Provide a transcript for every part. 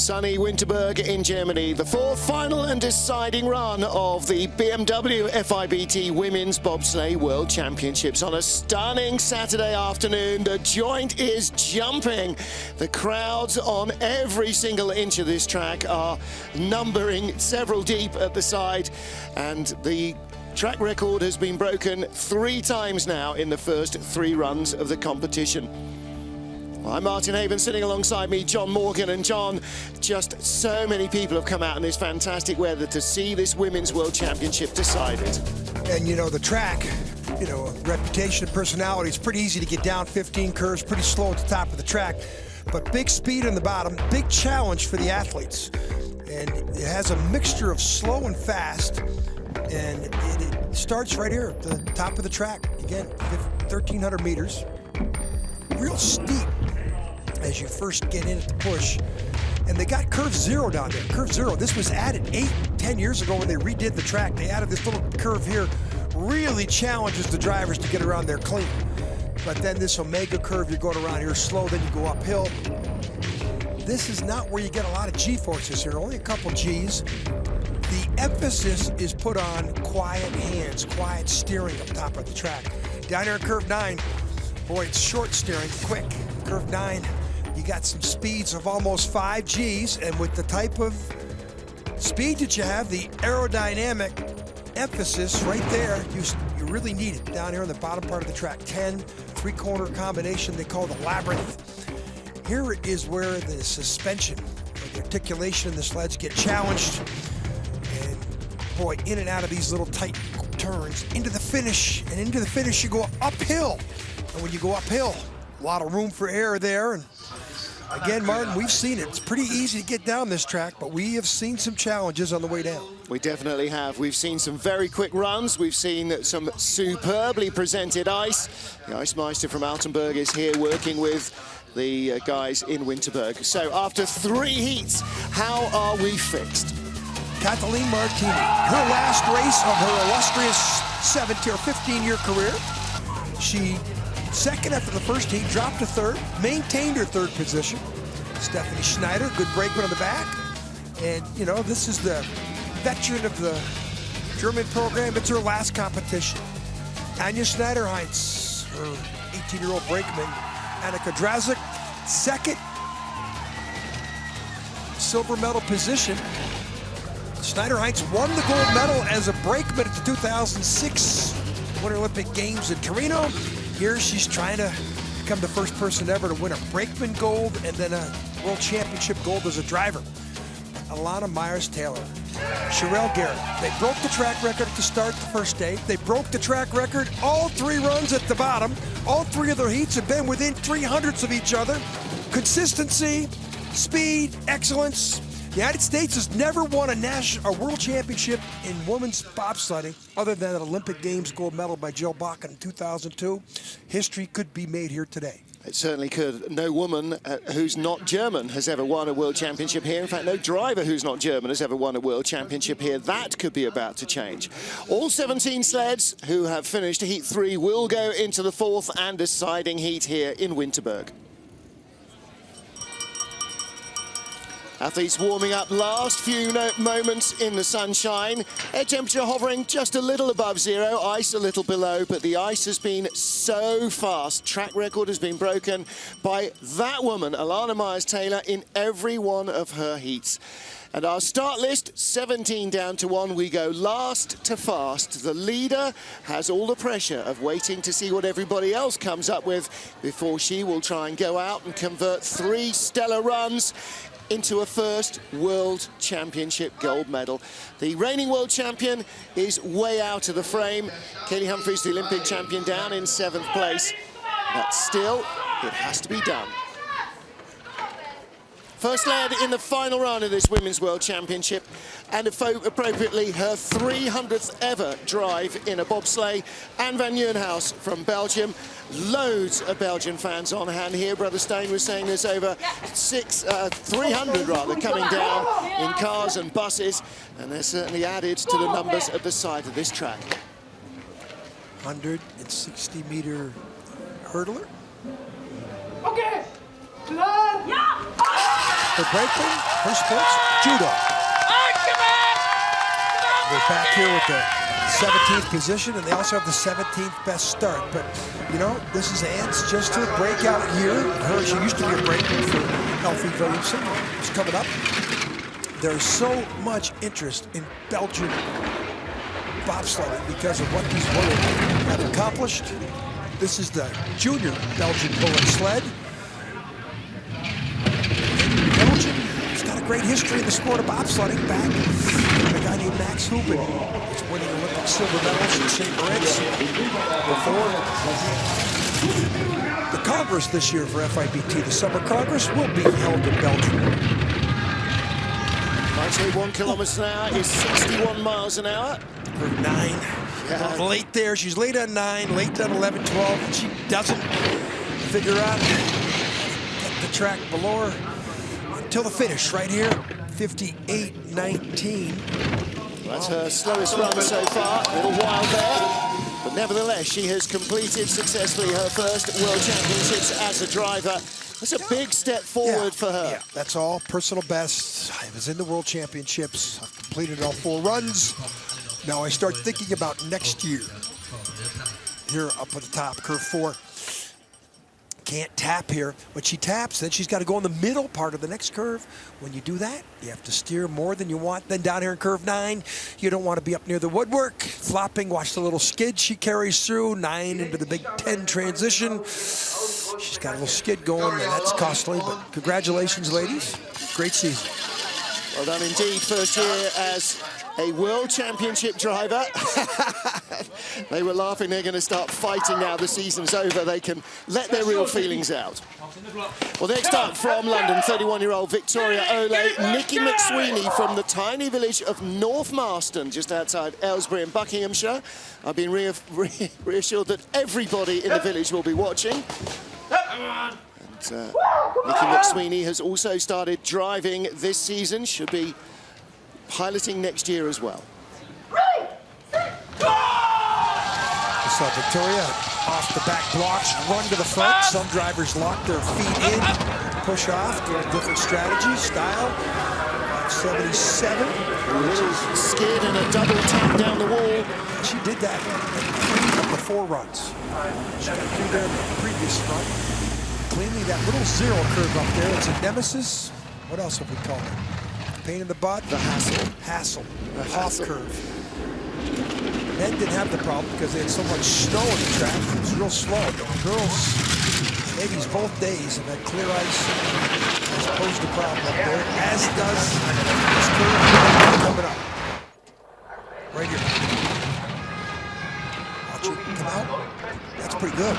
Sunny Winterberg in Germany, the fourth final and deciding run of the BMW FIBT Women's Bobsleigh World Championships on a stunning Saturday afternoon. The joint is jumping. The crowds on every single inch of this track are numbering several deep at the side, and the track record has been broken 3 times now in the first 3 runs of the competition. I'm Martin Haven, sitting alongside me, John Morgan. And John, just so many people have come out in this fantastic weather to see this Women's World Championship decided. And, you know, the track, reputation and personality, it's pretty easy to get down 15 curves, pretty slow at the top of the track, but big speed in the bottom, big challenge for the athletes. And it has a mixture of slow and fast, and it starts right here at the top of the track. Again, 1,300 meters, real steep as you first get in at the push. And they got curve 0 down there. Curve 0, this was added 8-10 years ago when they redid the track. They added this little curve here, really challenges the drivers to get around there clean. But then this omega curve, you're going around here slow, then you go uphill. This is not where you get a lot of G-forces here, only a couple Gs. The emphasis is put on quiet hands, quiet steering up top of the track. Down here in curve 9, boy, it's short steering, quick. Curve 9, you got some speeds of almost 5 Gs, and with the type of speed that you have, the aerodynamic emphasis right there, you really need it down here on the bottom part of the track. 10, 3-corner combination they call the labyrinth. Here is where the suspension, or the articulation in the sleds get challenged. And boy, in and out of these little tight turns, into the finish, and into the finish you go uphill. And when you go uphill, a lot of room for error there. And again, Martin, we've seen it. It's pretty easy to get down this track, but we have seen some challenges on the way down. We definitely have. We've seen some very quick runs. We've seen some superbly presented ice. The Ice Meister from Altenburg is here working with the guys in Winterberg. So after 3 heats, how are we fixed? Kathleen Martini, her last race of her illustrious 17 or 15-year career. She second after the first heat, dropped to 3rd, maintained her 3rd position. Stephanie Schneider, good brakeman on the back. And, you know, this is the veteran of the German program. It's her last competition. Anja Schneider-Heinz, her 18-year-old brakeman. Annika Drazik, 2nd silver medal position. Schneider-Heinz won the gold medal as a brakeman at the 2006 Winter Olympic Games in Torino. Here she's trying to become the first person ever to win a brakeman gold and then a World Championship gold as a driver. Alana Myers-Taylor, Sherelle Garrett, they broke the track record to start the first day. They broke the track record all 3 runs at the bottom. All 3 of their heats have been within 300ths of each other. Consistency, speed, excellence. The United States has never won a world championship in women's bobsledding other than an Olympic Games gold medal by Jill Bakken in 2002. History could be made here today. It certainly could. No woman who's not German has ever won a world championship here. In fact, no driver who's not German has ever won a world championship here. That could be about to change. All 17 sleds who have finished Heat 3 will go into the 4th and deciding heat here in Winterberg. Athletes warming up last few moments in the sunshine. Air temperature hovering just a little above 0, ice a little below, but the ice has been so fast. Track record has been broken by that woman, Alana Myers-Taylor, in every one of her heats. And our start list, 17 down to 1. We go last to fast. The leader has all the pressure of waiting to see what everybody else comes up with before she will try and go out and convert 3 stellar runs into a first World Championship gold medal. The reigning world champion is way out of the frame. Katie Humphries, the Olympic champion, down in 7th place. But still, it has to be done. First led in the final run of this Women's World Championship, and appropriately her 300th ever drive in a bobsleigh. Anne van Nieuwenhuis from Belgium. Loads of Belgian fans on hand here. Brother Stain was saying there's over 300 rather coming down in cars and buses, and they're certainly added to the numbers at the side of this track. 160-meter hurdler. Okay. Klar. Ja. For breaking, her sports, judo. We're back here with the 17th position, and they also have the 17th best start. But, you know, this is Anne's just her breakout year. She used to be a breaker for Elfie Williamson. It's coming up. There's so much interest in Belgian bobsledding because of what these women have accomplished. This is the junior Belgian bullet sled. Belgium has got a great history in the sport of bobsledding back. A guy named Max Hubin is winning Olympic silver medals in St. Moritz before. The Congress this year for FIBT, the Summer Congress, will be held in Belgium. 91 kilometers an hour is 61 miles an hour. Curve 9. Yeah. Late there. She's late on 9, late on 11, 12. And she doesn't figure out get the track below her until the finish right here. 58.19. That's her slowest run so far. A little while there. But nevertheless, she has completed successfully her first World Championships as a driver. That's a big step forward for her. Yeah, that's all personal best. I was in the World Championships. I've completed all 4 runs. Now I start thinking about next year. Here up at the top, curve 4. Can't tap here. When she taps, then she's got to go in the middle part of the next curve. When you do that, you have to steer more than you want. Then down here in curve 9, you don't want to be up near the woodwork. Flopping, watch the little skid she carries through. 9 into the big 10 transition. She's got a little skid going, and that's costly, but congratulations, ladies. Great season. Well done indeed. First year as a World Championship driver. They were laughing. They're going to start fighting now. The season's over. They can let their real feelings out. Well, next up from London, 31-year-old Victoria Ole, Nikki McSweeney from the tiny village of North Marston, just outside Aylesbury in Buckinghamshire. I've been reassured that everybody in the village will be watching. And Nikki McSweeney has also started driving this season. Should be piloting next year as well. We saw Victoria off the back blocks, run to the front. Some drivers lock their feet in, push off, do a different strategy, style. 77. A little skid and a double tap down the wall. She did that in 3 of the 4 runs. She got through there in the previous run. Cleanly, that little 0 curve up there, it's a nemesis. What else have we called it? Pain in the butt? The hassle. Hassle. The Hoff curve. Men didn't have the problem because they had so much snow on the track. It was real slow. But the girls, ladies, both days have had clear ice. Has posed a problem up there, as does this curve coming up. Right here. Watch it come out. That's pretty good.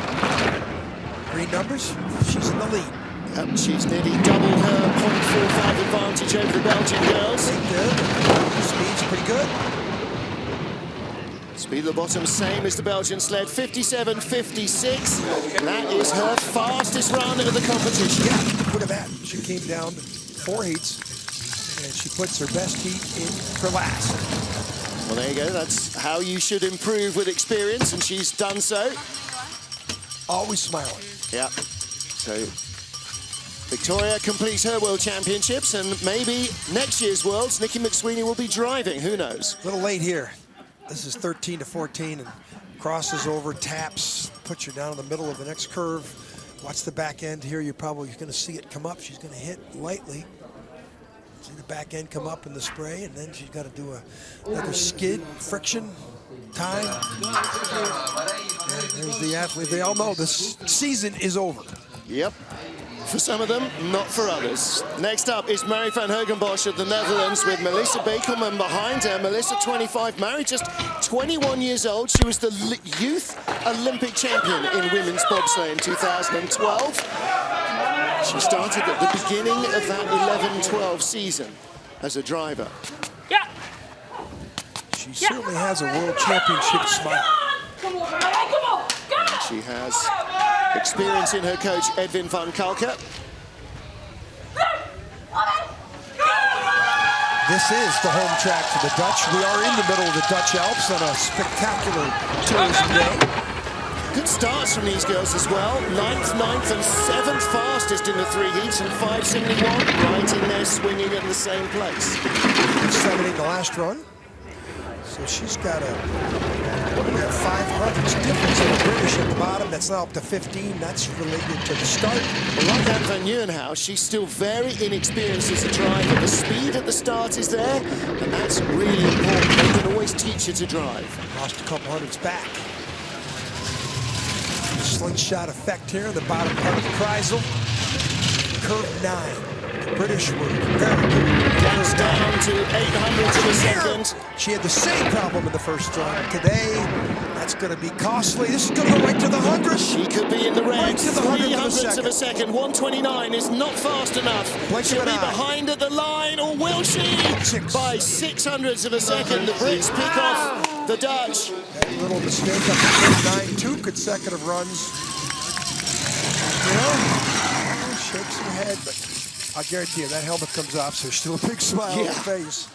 Green numbers, she's in the lead. Yep, she's nearly doubled her 0.45 advantage over the Belgian girls. Speed's pretty good. Speed at the bottom, same as the Belgian sled, 57.56. That is her fastest run of the competition. Yeah, look at that. She came down 4 heats, and she puts her best heat in for last. Well, there you go. That's how you should improve with experience, and she's done so. Always smiling. Yeah. So Victoria completes her World Championships, and maybe next year's Worlds, Nikki McSweeney will be driving. Who knows? A little late here. This is 13 to 14, and crosses over, taps, puts her down in the middle of the next curve. Watch the back end here. You're probably going to see it come up. She's going to hit lightly. See the back end come up in the spray, and then she's got to do another skid, friction, time. And there's the athlete. They all know this season is over. Yep. For some of them, not for others. Next up is Mary van Hogenbosch of the Netherlands with Melissa Bekelman behind her. Melissa, 25, married, just 21 years old. She was the youth Olympic champion in women's bobsleigh in 2012. She started at the beginning of that 11-12 season as a driver. Yeah. She certainly has a world championship smile. Come on, come on, And she has experience in her coach, Edwin van Kalker. This is the home track for the Dutch. We are in the middle of the Dutch Alps on a spectacular tourism day. Good starts from these girls as well. 9th, 9th and 7th fastest in the 3 heats and 5:71. Right in there swinging at the same place. 7 in the last run. So she's got a 500 difference in the British at the bottom. That's now up to 15. That's related to the start. Well, like Anne van Nieuwenhuis, she's still very inexperienced as a driver. The speed at the start is there, and that's really important. They can always teach you to drive. Lost a couple hundreds back. Slingshot effect here in the bottom part of the Kreisel. Curve 9. The British were very good. That's down to 800 of a second. She had the same problem in the first run. Today, that's going to be costly. This is going to go right to the 100. She could be in the red. Right to the 300ths of a second. 129 is not fast enough. She'll be behind at the line, or will she? By 600ths of a second, the Brits pick off the Dutch. That little mistake up to 9, 2 consecutive runs. You know, shakes her head, but I guarantee you that helmet comes off, so there's still a big smile on her face.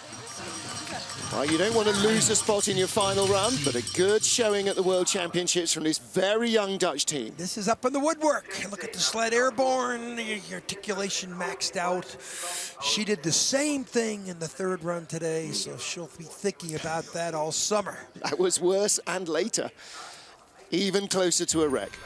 Well, you don't want to lose a spot in your final run, but a good showing at the World Championships from this very young Dutch team. This is up in the woodwork. Look at the sled airborne, the articulation maxed out. She did the same thing in the 3rd run today, so she'll be thinking about that all summer. That was worse and later, even closer to a wreck.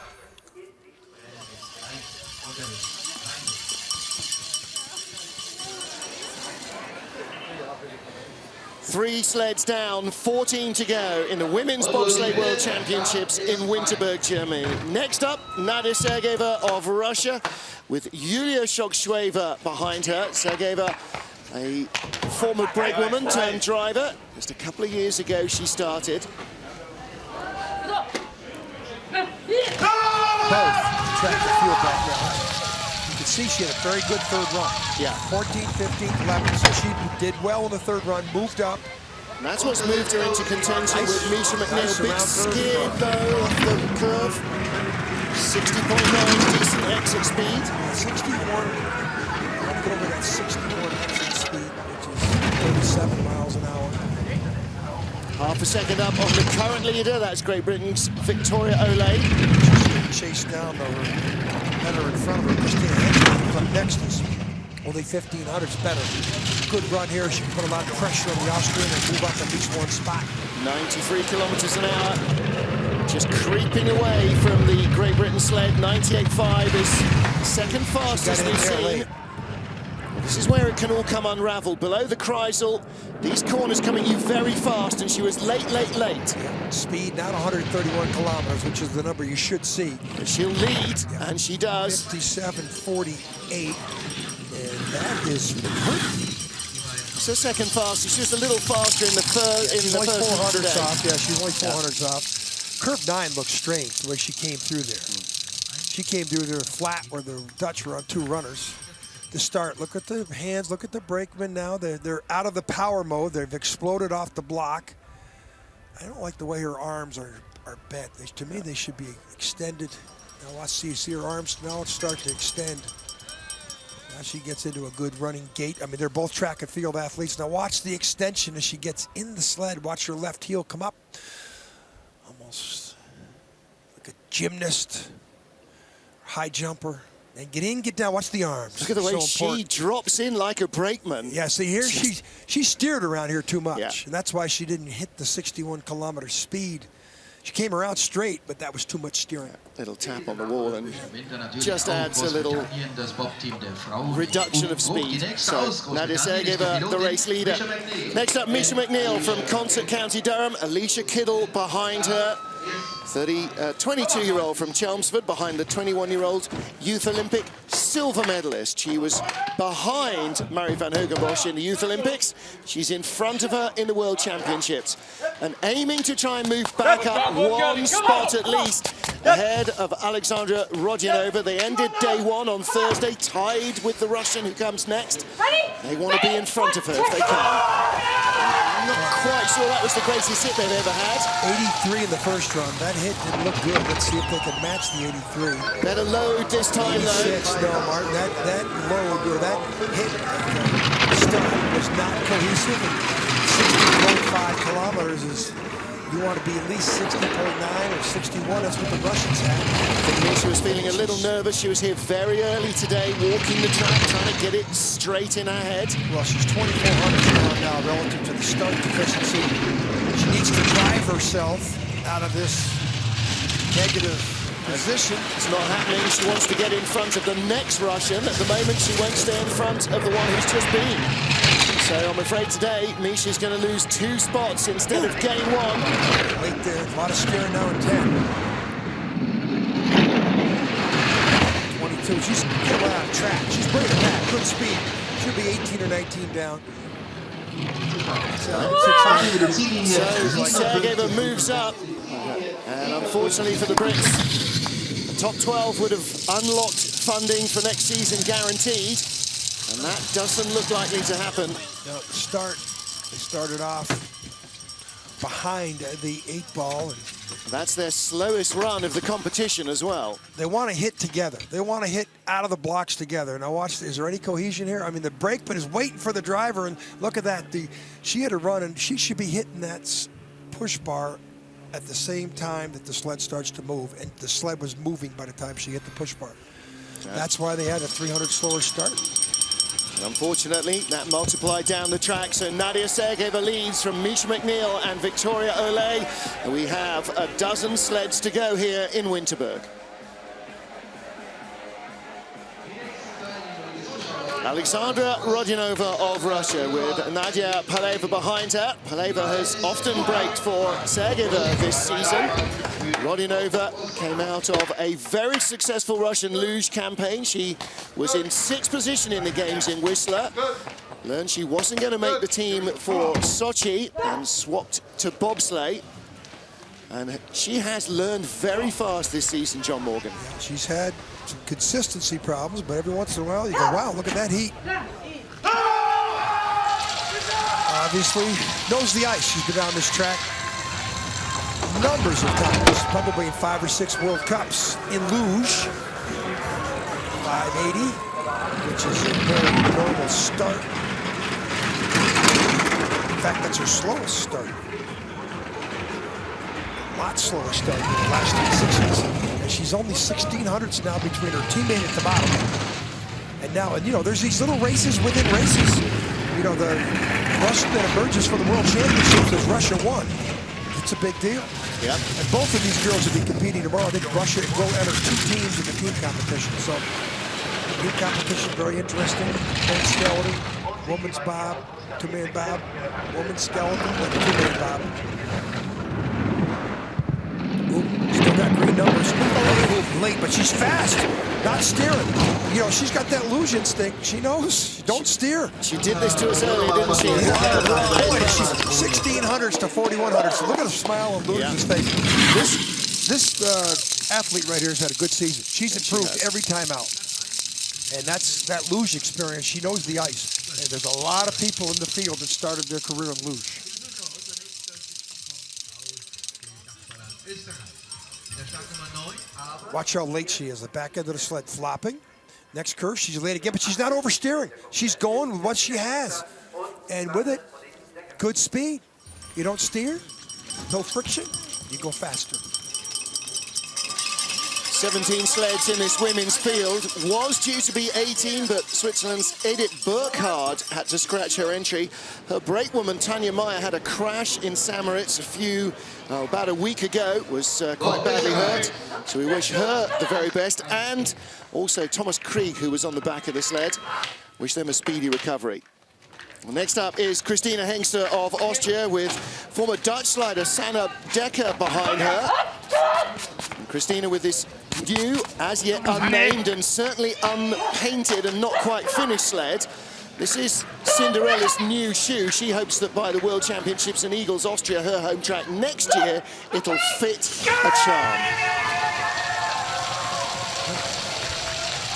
Three sleds down, 14 to go in the Women's Bobsleigh World Championships in Winterberg, Germany. Next up, Nadia Sergeyeva of Russia with Yulia Shoksheva behind her. Sergeyeva, a former brakewoman turned driver. Just a couple of years ago she started. Both track and field backgrounds. You can see she had a very good 3rd run. Yeah. 14, 15, 11, so she did well in the 3rd run, moved up. And that's what's moved her into contention with Misha McNeil. Big skid though off the curve. 60.9, decent exit speed. 61, I'm going over that 61 exit speed, which is 37 miles an hour. Half a second up on the current leader. That's Great Britain's Victoria Olay. She's chased down the competitor in front of her. Christina Henson comes up next. Is only 1,500's better. Good run here. She can put a lot of pressure on the Austrian and move up at least one spot. 93 kilometers an hour. Just creeping away from the Great Britain sled. 98.5 is second fastest we've seen. This is where it can all come unraveled. Below the Kreisel, these corners come at you very fast, and she was late. Yeah, speed, not 131 kilometers, which is the number you should see. But she'll lead, and she does. 57.48, and that is perfect. So second fastest, she's a little faster in the first. She's only 400s today. off. Yeah, she's only 400s off. Curve 9 looks strange the way she came through there. She came through there flat where the Dutch were on 2 runners. To start, look at the hands, look at the brakemen now. They're out of the power mode. They've exploded off the block. I don't like the way her arms are bent. To me, they should be extended. Now watch, see her arms now start to extend. Now she gets into a good running gait. I mean, they're both track and field athletes. Now watch the extension as she gets in the sled. Watch her left heel come up. Almost like a gymnast, high jumper. And get in, get down, watch the arms. Look at the way she drops in like a brakeman. Yeah, see here, she steered around here too much. Yeah. And that's why she didn't hit the 61-kilometer speed. She came around straight, but that was too much steering. Little tap on the wall and just adds a little reduction of speed. So Nadia Sergeyeva, the race leader. Next up, Misha McNeil from Consett, County Durham. Alicia Kiddle behind her. 22-year-old from Chelmsford behind the 21-year-old Youth Olympic silver medalist. She was behind Mary van Hogenbosch in the Youth Olympics. She's in front of her in the World Championships and aiming to try and move back up one spot at least ahead of Alexandra Rodionova. They ended day 1 on Thursday, tied with the Russian who comes next. They want to be in front of her if they can. I'm not quite sure that was the greatest hit they've ever had. 83 in the first run. That hit didn't look good. Let's see if they can match the 83. Better load this time, 86, though. no, Martin. That load or that hit start was not cohesive. And 60.5 kilometers is You want to be at least 60.9 or 61. That's what the Russians had. Misha was feeling a little nervous. She was here very early today, walking the track, trying to get it straight in her head. Well, she's 2,400 now relative to the start deficiency. She needs to drive herself out of this negative position. It's not happening. She wants to get in front of the next Russian. At the moment, she won't stay in front of the one who's just been. So I'm afraid today, Misha's going to lose 2 spots instead of gain 1. Late there, a lot of steering now in 10. 22, she's getting right on track. She's bringing it back, good speed. She'll be 18 or 19 down. So Sergeyeva moves up. And unfortunately for the Brits, the top 12 would have unlocked funding for next season guaranteed. And that doesn't look likely to happen. No, they started off behind the 8 ball. And that's their slowest run of the competition as well. They want to hit together. They want to hit out of the blocks together. Now watch, is there any cohesion here? I mean, the brakeman is waiting for the driver, and look at that. She had a run, and she should be hitting that push bar at the same time that the sled starts to move, and the sled was moving by the time she hit the push bar. That's why they had a 300 slower start. And unfortunately, that multiplied down the track, so Nadia Sergeyeva leads from Misha McNeil and Victoria Olay. And we have a dozen sleds to go here in Winterberg. Alexandra Rodionova of Russia with Nadia Paleva behind her. Paleva has often braked for Sergeyeva this season. Rodionova came out of a very successful Russian luge campaign. She was in 6th position in the games in Whistler. Learned she wasn't going to make the team for Sochi and swapped to bobsleigh. And she has learned very fast this season, John Morgan. Yeah, she's had some consistency problems, but every once in a while you go, wow, look at that heat. Obviously knows the ice. She's been on this track numbers of times, probably in 5 or 6 World Cups in luge. 580, which is a very normal start. In fact, that's her slowest start. A lot slower start than the last 3 6s. And she's only 1600ths now between her teammate at the bottom. And now, and you know, there's these little races within races. You know, the Russian that emerges from the World Championships is Russia 1. It's a big deal. Yep. And both of these girls will be competing tomorrow. I think Russia will enter 2 teams in the team competition. So, team competition, very interesting. Men's skeleton, women's bob, 2-man bob, women's skeleton, and 2-man bob. Ooh, still got green numbers. Ooh, late, but she's fast. Not steering. You know, she's got that luge instinct. She knows. Don't steer. She did this to us earlier, didn't she? She's 1600s to 4100s. So look at the smile on Luge's face. This athlete right here has had a good season. She's improved every time out. And that's that luge experience. She knows the ice. And there's a lot of people in the field that started their career in luge. Watch how late she is. The back end of the sled flopping. Next curve, she's late again, but she's not oversteering. She's going with what she has. And with it, good speed. You don't steer, no friction, you go faster. 17 sleds in this women's field. Was due to be 18, but Switzerland's Edith Burkhardt had to scratch her entry. Her brakewoman, Tanja Meyer, had a crash in Samoritz about a week ago, was quite badly hurt. So we wish her the very best. And also Thomas Krieg, who was on the back of the sled. Wish them a speedy recovery. Well, next up is Christina Hengster of Austria with former Dutch slider Sanne Dekker behind her. And Christina with this new, as yet unnamed and certainly unpainted and not quite finished sled. This is Cinderella's new shoe. She hopes that by the World Championships in Eagles Austria, her home track next year, it'll fit a charm.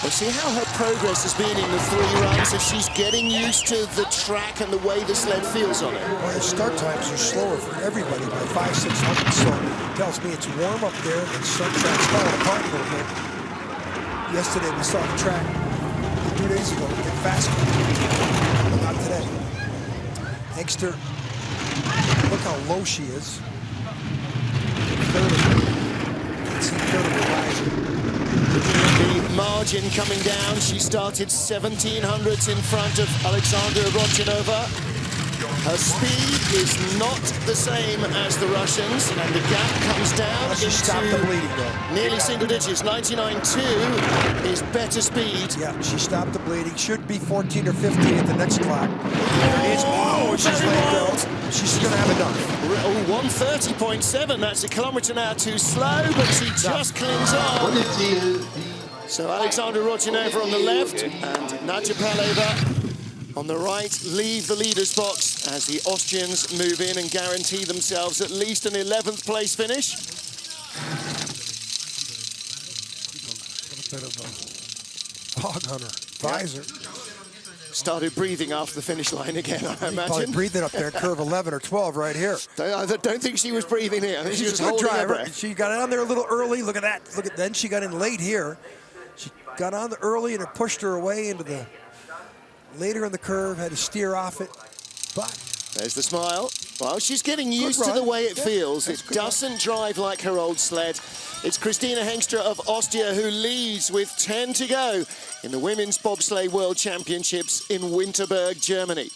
We'll see how her progress has been in the 3 runs, if she's getting used to the track and the way the sled feels on it. Well, the start times are slower for everybody by 500-600, so it tells me it's warm up there and some tracks falling apart a little bit. Yesterday we saw the track 2 days ago get faster, but not today. Hengster, look how low she is. The margin coming down. She started 1700ths in front of Alexandra Rodionova. Her speed is not the same as the Russians, and the gap comes down She stopped the bleeding, though. nearly single digits. 99.2 is better speed. Yeah, she stopped the bleeding. Should be 14 or 15 at the next clock. There it is. Oh, she's very let go. wild. She's going to have enough. Oh, 130.7. That's a kilometre an hour too slow, but she just clings on. So Alexandra Rodionova on the left and Nadja Paleva on the right leave the leaders box as the Austrians move in and guarantee themselves at least an 11th place finish. A little bit of a fog on her visor. Started breathing after the finish line again, I Probably imagine. breathing up there, curve 11 or 12 right here. I don't think she was breathing here. I think she was a good holding her driver. breath. She got on there a little early. Look at that. Then she got in late here. She got on early and it pushed her away into the later in the curve. Had to steer off it, but there's the smile. Well, she's getting used to the way it feels. It doesn't drive like her old sled. It's Christina Hengstra of Austria who leads with 10 to go in the Women's Bobsleigh World Championships in Winterberg, Germany.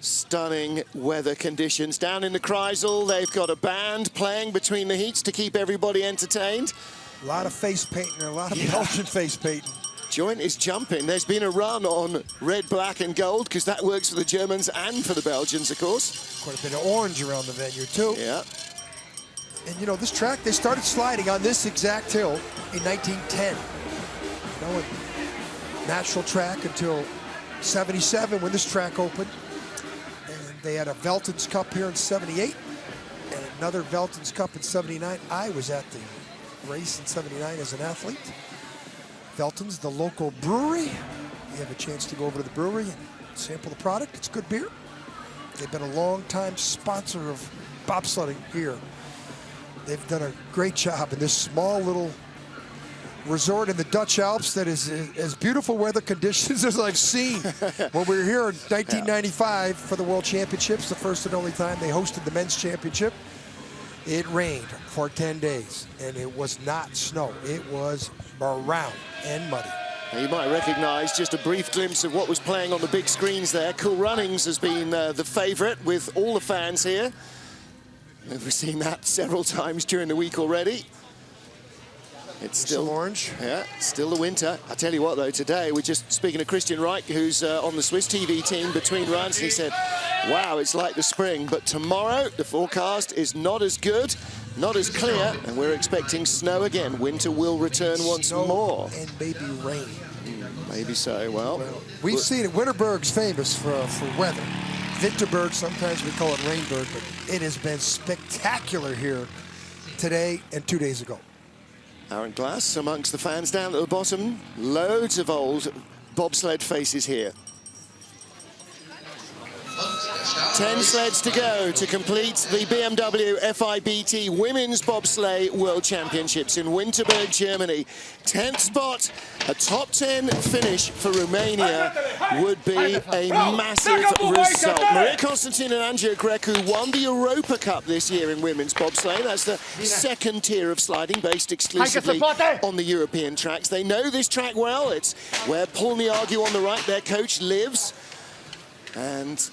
Stunning weather conditions. Down in the Kreisel, they've got a band playing between the heats to keep everybody entertained. a lot of face painting, a lot of Belgian face painting. Joint is jumping. There's been a run on red, black, and gold because that works for the Germans and for the Belgians, of course. Quite a bit of orange around the venue, too. Yeah. And, you know, this track, they started sliding on this exact hill in 1910. You know, a natural track until 77 when this track opened. And they had a Velton's Cup here in 78 and another Velton's Cup in 79. I was at the race in 79 as an athlete. Velton's, the local brewery. You have a chance to go over to the brewery and sample the product. It's good beer. They've been a long-time sponsor of bobsledding here. They've done a great job in this small little resort in the Dutch Alps that is as beautiful weather conditions as I've seen. When we were here in 1995 for the World Championships, the first and only time they hosted the men's championship, it rained for 10 days, and it was not snow. It was brown and muddy. Now you might recognize just a brief glimpse of what was playing on the big screens there. Cool Runnings has been the favorite with all the fans here. We've seen that several times during the week already. It's still orange. Yeah, still the winter. I tell you what, though, today we're just speaking to Christian Reich, who's on the Swiss TV team between runs, and he said, wow, it's like the spring. But tomorrow, the forecast is not as good, not as clear, and we're expecting snow again. Winter will return once more. And maybe rain. Maybe so. Well, we've seen it. Winterberg's famous for weather. Winterberg, sometimes we call it Rainberg, but it has been spectacular here today and 2 days ago. Aaron Glass amongst the fans down at the bottom. Loads of old bobsled faces here. 10 sleds to go to complete the BMW FIBT Women's Bobsleigh World Championships in Winterberg, Germany. 10th spot, a top 10 finish for Romania would be a massive result. Maria Constantin and Andrea Grecu won the Europa Cup this year in women's bobsleigh. That's the second tier of sliding based exclusively on the European tracks. They know this track well. It's where Paul Niagu on the right, their coach, lives. And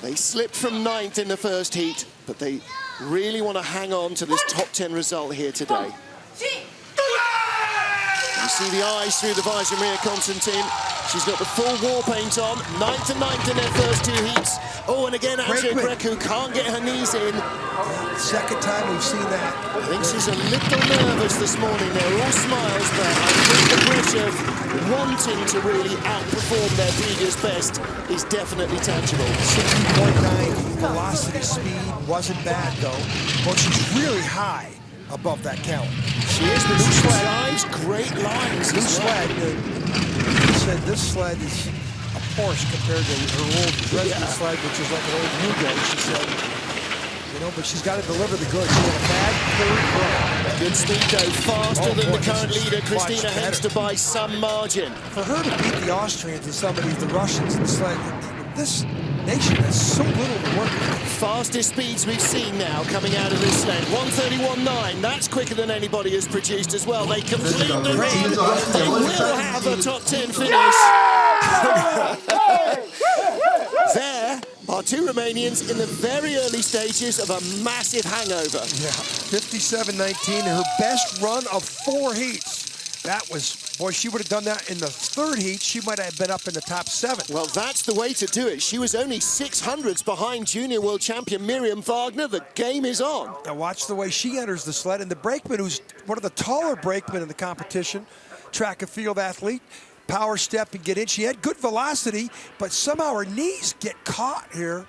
they slipped from 9th in the first heat, but they really want to hang on to this top 10 result here today. You see the eyes through the visor, Maria Constantin. She's got the full war paint on. 9th and 9th in their first 2 heats. Oh, and again, Andrea Grecu can't get her knees in. Second time we've seen that. I think she's a little nervous this morning. They're all smiles, but I think the pressure of wanting to really outperform their previous best is definitely tangible. 60.9 velocity speed wasn't bad, though. But she's really high above that count. She is, but she drives great lines. New sled, he said this sled is a Porsche compared to her old Dresden sled, which is like an old Yugo, she said. You know, but she's got to deliver the goods. She had a bad third run. Good speed though, faster than boy, the current this is leader, Christina much better. Hengster, by some margin. For her to beat the Austrians and some of these, the Russians, it's like this nation has so little to work with. Fastest speeds we've seen now coming out of this sled. 1:31.9. That's quicker than anybody has produced as well. They complete the run. They will have a top 10 finish. There are two Romanians in the very early stages of a massive hangover. Yeah, 57.19, her best run of 4 heats. That was, boy, she would have done that in the third heat. She might have been up in the top 7. Well, that's the way to do it. She was only 600s behind junior world champion Miriam Wagner. The game is on. Now watch the way she enters the sled. And the brakeman, who's one of the taller brakemen in the competition, track and field athlete, power step and get in. She had good velocity, but somehow her knees get caught here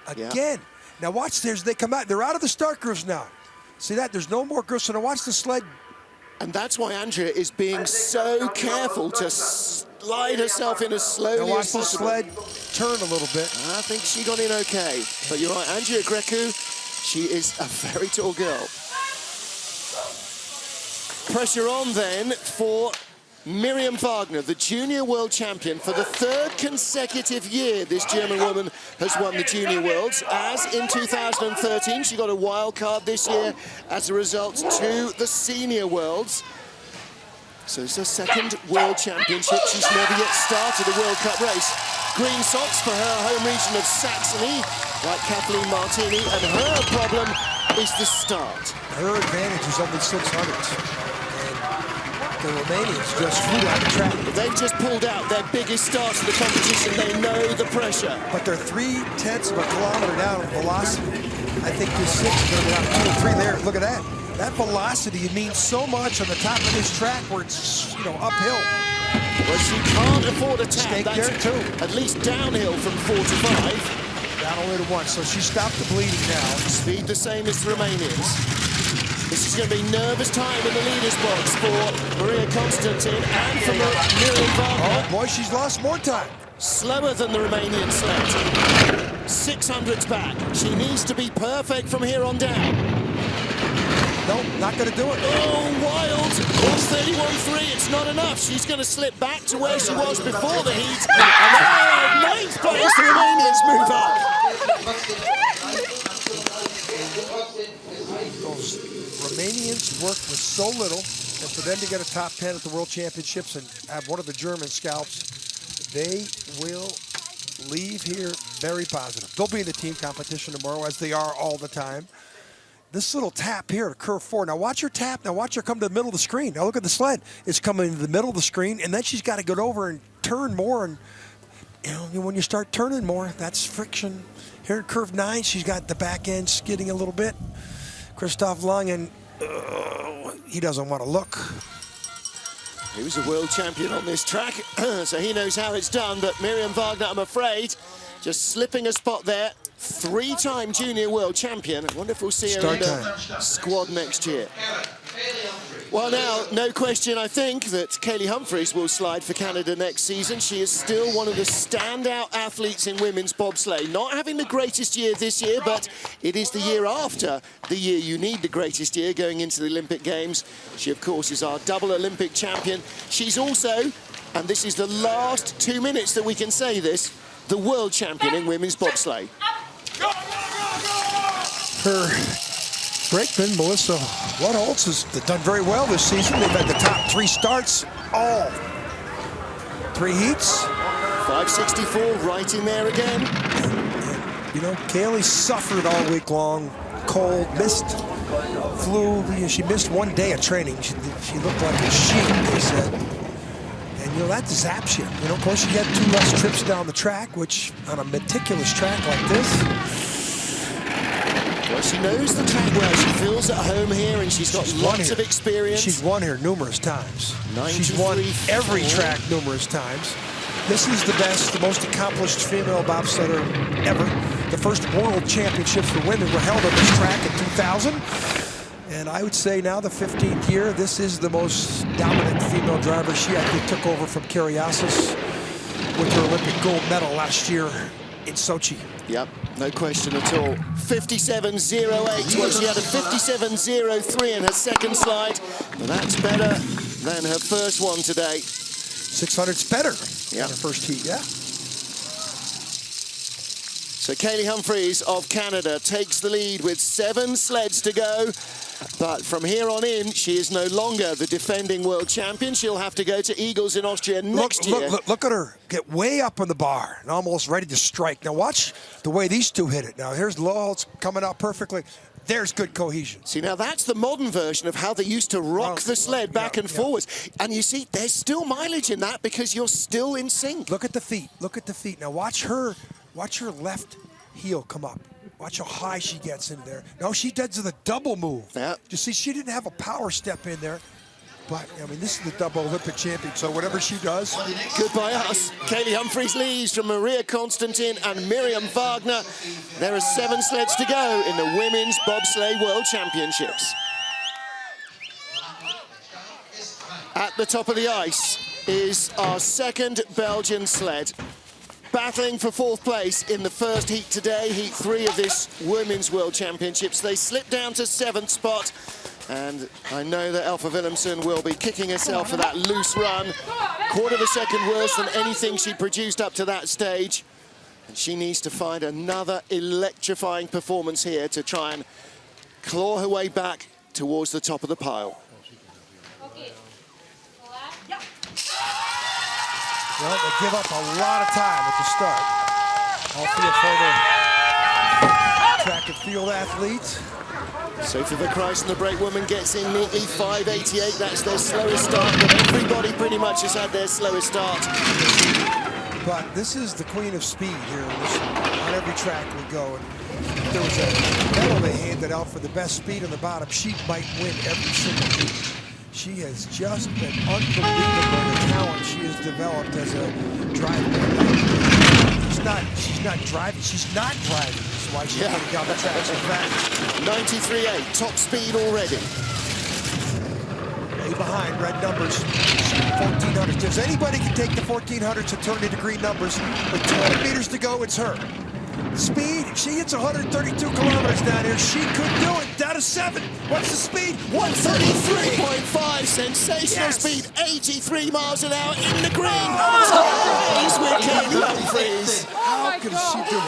again. Yeah. Now watch, they come out. They're out of the start grooves now. See that? There's no more grooves. So now watch the sled. And that's why Andrea is being so careful to slide herself in as slowly Now as watch the possible. sled turn a little bit. I think she got in okay. But you're right, Andrea Grecu, she is a very tall girl. Pressure on then for Miriam Wagner, the junior world champion. For the 3rd consecutive year, this German woman has won the junior worlds. As in 2013, she got a wild card this year as a result to the senior worlds. So it's her 2nd world championship. She's never yet started a World Cup race. Green socks for her home region of Saxony, like Kathleen Martini, and her problem is the start. Her advantage is only 600s. The Romanians just flew out the track. They've just pulled out their biggest start of the competition. They know the pressure. But they're 3/10 of a kilometer down in velocity. I think this 6 is going to be out 2 or 3 there. Look at that. That velocity means so much on the top of this track where it's, uphill. Well, she can't afford a tap. Stake That's there, too. at least downhill from 4 to 5. Down only to 1, so she stopped the bleeding now. Speed the same as the Romanians. This is going to be nervous time in the leaders box for Maria Constantin and for Miriam Wagner. Oh, boy, she's lost more time. Slower than the Romanian sled. 600s back. She needs to be perfect from here on down. Nope, not going to do it. Oh, wild. 1:31.3. It's not enough. She's going to slip back to where she was before the heat. And 9th place, the Romanians move up. Those Romanians worked with so little, and for them to get a top 10 at the World Championships and have one of the German scalps, they will leave here very positive. They'll be in the team competition tomorrow, as they are all the time. This little tap here at curve 4. Now watch her tap. Now watch her come to the middle of the screen. Now look at the sled. It's coming to the middle of the screen, and then she's got to get over and turn more. And when you start turning more, that's friction. Here at curve 9, she's got the back end skidding a little bit. Christoph Langen, he doesn't want to look. He was a world champion on this track, so he knows how it's done. But Miriam Wagner, I'm afraid, just slipping a spot there. 3-time junior world champion. I wonder if we'll see her in the squad next year. Well, now, no question, I think, that Kaylee Humphries will slide for Canada next season. She is still one of the standout athletes in women's bobsleigh. Not having the greatest year this year, but it is the year after the year you need the greatest year going into the Olympic Games. She, of course, is our double Olympic champion. She's also, and this is the last 2 minutes that we can say this, the world champion in women's bobsleigh. Her brakeman, Melissa Ludholtz, has done very well this season. They've had the top 3 starts, all 3 heats. 564 right in there again. And, Kaylee suffered all week long. Cold, missed, flew. She missed 1 day of training. She looked like a sheep, they said. And, that zaps you. Of course, she had 2 less trips down the track, which on a meticulous track like this. Well, she knows the track well. She feels at home here, and she's got lots of experience. She's won here numerous times. 93, she's won every track numerous times. This is the best, the most accomplished female bobsledder ever. The first world championships for women were held on this track in 2000. And I would say now, the 15th year, this is the most dominant female driver. She actually took over from Kariasis with her Olympic gold medal last year in Sochi. Yep, no question at all. 57.08. Well, she had a 57.03 in her second slide, but that's better than her first one today. 600's better than her first heat, yeah. So Kaylee Humphries of Canada takes the lead with 7 sleds to go. But from here on in, she is no longer the defending world champion. She'll have to go to Eagles in Austria next year. Look at her get way up on the bar and almost ready to strike. Now watch the way these two hit it. Now here's Lowell's coming out perfectly. There's good cohesion. See, now that's the modern version of how they used to rock the sled back and forwards. And you see, there's still mileage in that because you're still in sync. Look at the feet. Look at the feet. Now watch her left heel come up. Watch how high she gets in there. No, she does the double move. Yeah. You see, she didn't have a power step in there. But, I mean, this is the double Olympic champion, so whatever she does. Good by us. Kaylee Humphries leads from Maria Constantin and Miriam Wagner. There are 7 sleds to go in the Women's Bobsleigh World Championships. At the top of the ice is our second Belgian sled. Battling for 4th place in the first heat today, heat 3 of this Women's World Championships. They slipped down to 7th spot, and I know that Elfa Willemsen will be kicking herself for that loose run. Quarter of a second worse than anything she produced up to that stage. And she needs to find another electrifying performance here to try and claw her way back towards the top of the pile. Well, they give up a lot of time at the start. All 3 track and field athletes. Sophie Verkruijs and the brake woman gets in neatly, 5.88. That's their slowest start, but everybody pretty much has had their slowest start. But this is the queen of speed here. On every track we go. And if there was a medal they handed out for the best speed on the bottom, she might win every single heat. She has just been unbelievable, the talent she has developed as a driver. She's not driving. That's why she's coming down the track so fast. 93.8, top speed already. Way behind, red numbers. 1400s. If anybody can take the 1400s and turn into green numbers, with 200 meters to go, it's her. Speed, she hits 132 kilometers down here. She could do it. Down to 7. What's the speed? 133.5. Sensational speed. 83 miles an hour in the green. Ties with Kaylee Humphries. How can she do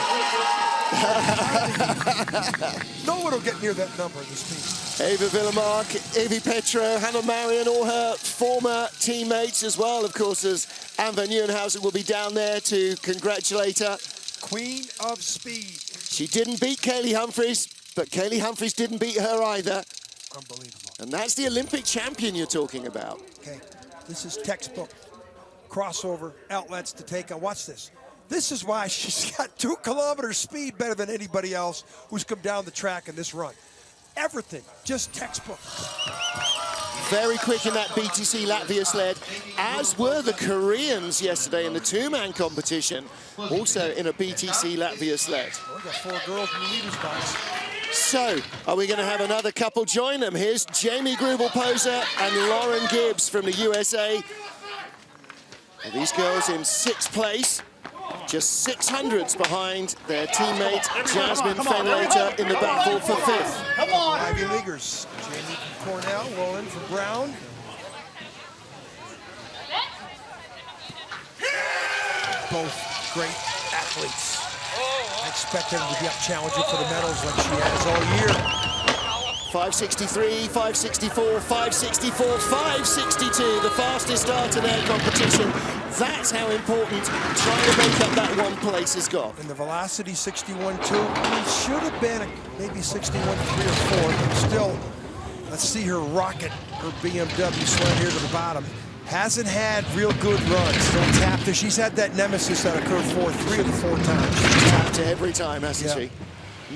it? No one will get near that number, the speed. Eva Villemark, Evie Petro, Hannah Marion, all her former teammates as well. Of course, as Anne van Nieuwenhuizen will be down there to congratulate her. Queen of speed. She didn't beat Kaylee Humphries, but Kaylee Humphries didn't beat her either. Unbelievable. And that's the Olympic champion you're talking about. Okay, this is textbook crossover outlets to take on. Watch this. This is why she's got 2 kilometers speed better than anybody else who's come down the track in this run. Everything, just textbook. Very quick in that BTC Latvia sled, as were the Koreans yesterday in the 2-man competition, also in a BTC Latvia sled. Well, we got 4 girls in the leaders box. So, are we going to have another couple join them? Here's Jamie Grubel-Poser and Lauren Gibbs from the USA. And these girls in 6th place, just 600ths behind their teammate Jasmine Fenlater in the battle for 5th. Come on! Ivy Leaguers. Jamie from Cornell, Lauren from Brown. Both great athletes. I expect them to be up challenging for the medals like she has all year. 563, 564, 564, 562, the fastest start in their competition. That's how important trying to make up that 1 place has got. And the velocity 61.2, it should have been maybe 61.3 or 4, but still, let's see her rocket her BMW sled here to the bottom. Hasn't had real good runs. Still tapped her. She's had that nemesis that occurred 3 of the 4 times. She's tapped her every time, hasn't she?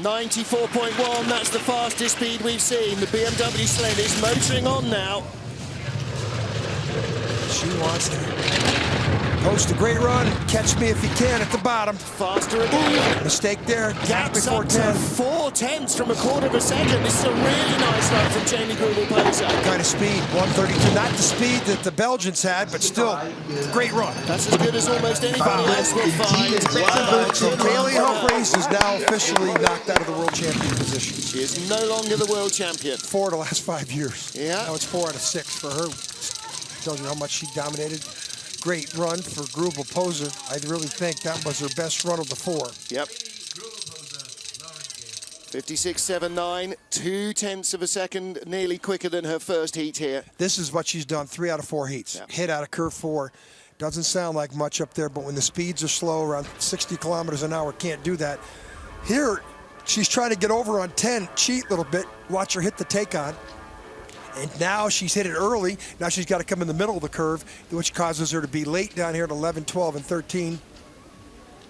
94.1, that's the fastest speed we've seen. The BMW sled is motoring on now. She wants to Post a great run. Catch me if you can at the bottom. Faster again. Mistake there. Half Gaps before up 10. to 4/10 from a quarter of a second. This is a really nice run from Jamie Grubel-Poser. Kind of speed, 132. Not the speed that the Belgians had, but still, great run. That's as good as almost anybody else will find. Wow. So Kaylee Humphries is now officially knocked out of the world champion position. She is no longer the world champion. 4 of the last 5 years. Yeah. Now it's 4 out of 6 for her. Tells you how much she dominated. Great run for Grubel-Poser. I really think that was her best run of the 4. Yep. 56.79, 0.2 of a second, nearly quicker than her first heat here. This is what she's done 3 out of 4 heats. Yep. Hit out of curve 4. Doesn't sound like much up there, but when the speeds are slow, around 60 kilometers an hour, can't do that. Here, she's trying to get over on 10, cheat a little bit, watch her hit the take on. And now she's hit it early. Now she's got to come in the middle of the curve, which causes her to be late down here at 11, 12, and 13.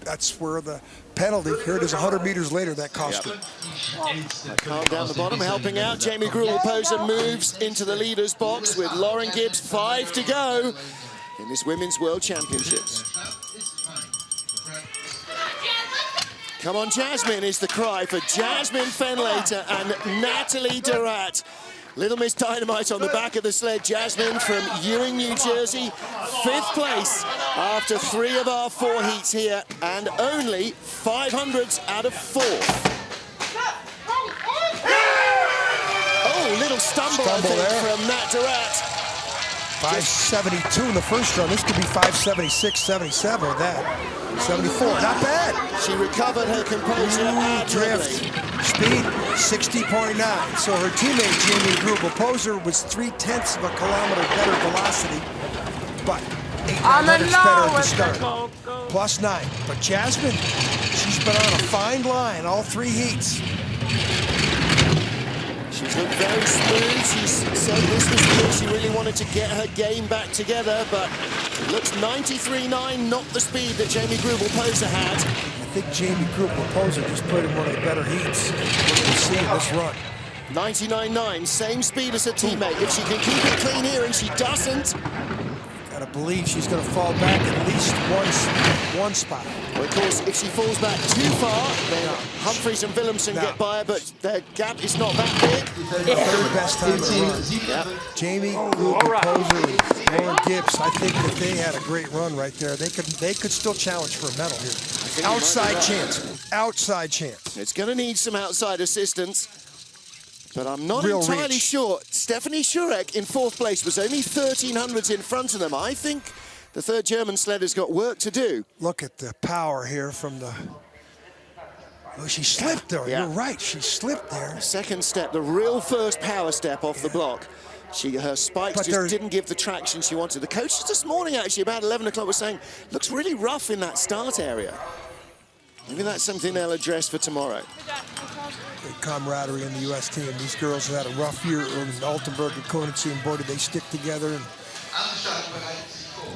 That's where the penalty, here it is 100 meters later, that cost her. Calm down the bottom, helping out. Jamie Grubel-Poser moves into the leader's box with Lauren Gibbs, 5 to go in this Women's World Championships. Come on, Jasmine is the cry for Jasmine Fenlater and Natalie Durat. Little Miss Dynamite on the back of the sled. Jasmine from Ewing, New Jersey, 5th place after 3 of our 4 heats here, and only 500ths out of 4th. Oh, little stumble I think, there from Nat Durat. 572 in the first run. This could be 576, 77 with that. 74, not bad. She recovered her composure admirably. Speed, 60.9. So her teammate, Jamie Grubel-Poser, was 0.3 of a kilometer better velocity, but 800 better at the start. Plus 9. But Jasmine, she's been on a fine line all 3 heats. She's looked very smooth. She said this was the year she really wanted to get her game back together, but it looks 93.9, not the speed that Jamie Grubel-Poser had. I think Jamie Grubel-Poser just put in one of the better heats we're going to see in this run. 99.9, same speed as her teammate. If she can keep it clean here, and she doesn't, Gotta believe she's gonna fall back at least one spot. well, of course, if she falls back too far, then Humphries and Willemsen get by her, but their gap is not that big. Third best time to run. Yeah. Jamie Grubel-Poser and Lauren Gibbs, I think if they had a great run right there, they could still challenge for a medal here. Outside chance. Outside chance. It's going to need some outside assistance, but I'm not Real entirely reach. sure. Stephanie Schurek in 4th place was only 1300s in front of them. I think the 3rd German sled has got work to do. Look at the power here from the... Oh, she slipped there. Yeah. You're right. She slipped there. Second step, the real first power step off the block. Her spikes But just didn't give the traction she wanted. The coaches this morning, actually, about 11 o'clock, were saying, looks really rough in that start area. Maybe that's something they'll address for tomorrow. Great camaraderie in the U.S. team. These girls have had a rough year in Altenburg and Königssee, and boy, did they stick together. And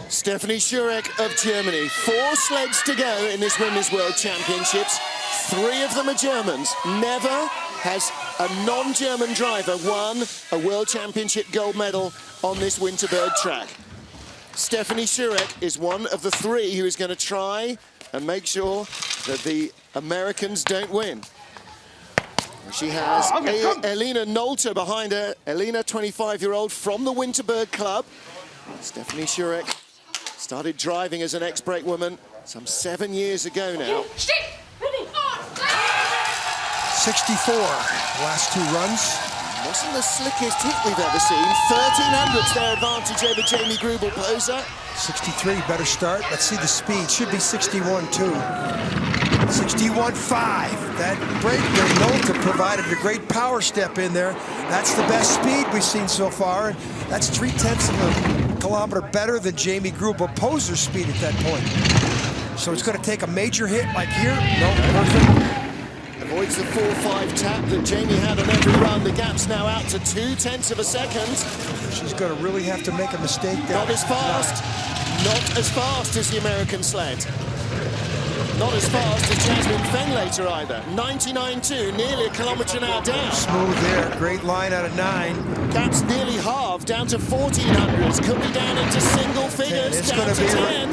Stephanie Schurek of Germany. 4 sleds to go in this Women's World Championships. 3 of them are Germans. Never has a non-German driver won a World Championship gold medal on this Winterberg track. Stephanie Schurek is one of the 3 who is going to try and make sure that the Americans don't win. She has Elina Nolter behind her. Elina, 25-year-old from the Winterberg Club. Stephanie Schurek started driving as an ex-brake woman some 7 years ago now. 64, last 2 runs. Wasn't the slickest hit we've ever seen. 1300's their advantage over Jamie Grubel-Poser. 63, better start. Let's see the speed. Should be 61.2. 61.5. That brake that Nolta provided a great power step in there. That's the best speed we've seen so far. And that's 0.3 of a kilometer better than Jamie Grubel-Poser's speed at that point. So it's going to take a major hit like here. No, perfect. Avoids the 4-5 tap that Jamie had on every run. The gap's now out to 0.2 of a second. She's going to really have to make a mistake there. Not as fast. Not as fast as the American sled. Not as fast as Jasmine Fenlater either. 99.2, nearly a kilometre an hour down. Smooth there. Great line out of 9. Gap's nearly halved, down to 1400s. Could be down into single figures, It's down going to to be 10.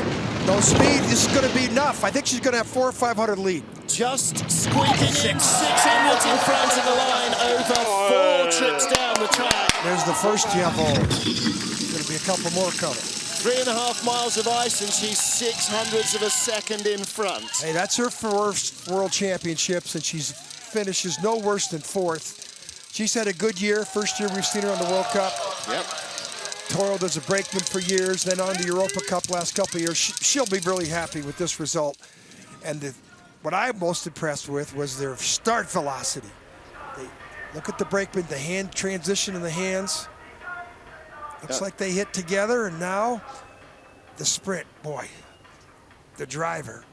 No speed. This is going to be enough. I think she's going to have 400 or 500 lead. Just squeaking in 600 in front of the line over 4 trips down the track. There's the first jump hole. There's going to be a couple more coming. 3.5 miles of ice, and she's 600ths of a second in front. Hey, that's her first World Championships, and she finishes no worse than 4th. She's had a good year. First year we've seen her on the World Cup. Yep. Toiled as a brakeman for years, then on the Europa Cup last couple of years. She'll be really happy with this result. And what I'm most impressed with was their start velocity. Look at the brakeman, the hand transition in the hands. Looks like they hit together, and now the sprint. Boy, the driver,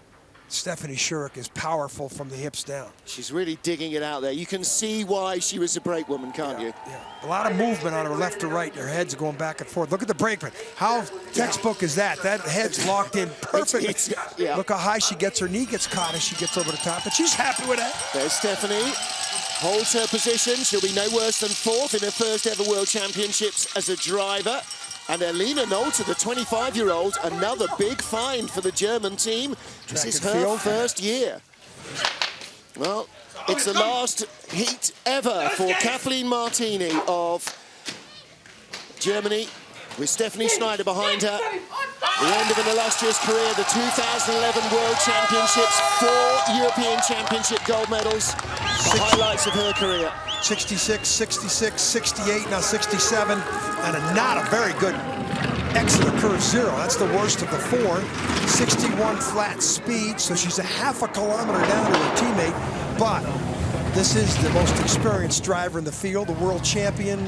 Stephanie Shurik, is powerful from the hips down. She's really digging it out there. You can see why she was a brake woman, can't you? Yeah, a lot of movement on her left to right. Her head's going back and forth. Look at the brakeman. How textbook is that? That head's locked in perfectly. Yeah. Look how high she gets. Her knee gets caught as she gets over the top, but she's happy with that. There's Stephanie. Holds her position. She'll be no worse than 4th in her first ever World Championships as a driver. And Elina Nolte, the 25-year-old, another big find for the German team. This is her first year. Well, it's the last heat ever for Kathleen Martini of Germany, with Stephanie Schneider behind her. The end of an illustrious career, the 2011 World Championships, 4 European Championship gold medals, highlights of her career. 66, 66, 68, now 67, and not a very good exit of curve 0. That's the worst of the 4. 61 flat speed, so she's a half a kilometer down to her teammate, but this is the most experienced driver in the field, the world champion,